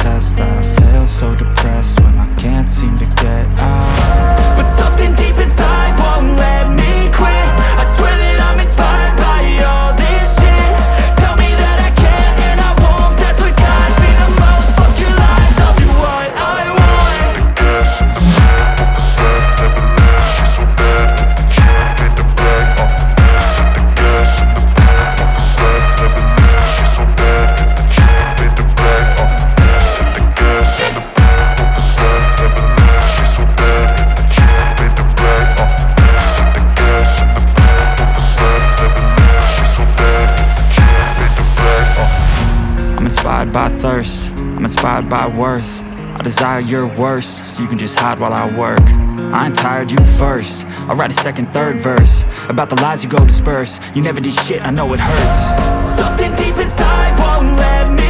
test that I fail so depressed when I can't seem to get out. But something deep inside won't let me quit. I swear that I'm inspired by all this shit. Tell me that I can't and I won't. That's what guides me the most. Fuck your lies, I'll do what I want. I'm inspired by thirst, I'm inspired by worth. I desire your worst, so you can just hide while I work. I ain't tired, you first. I'll write a second, third verse about the lies you go disperse. You never did shit, I know it hurts. Something deep inside won't let me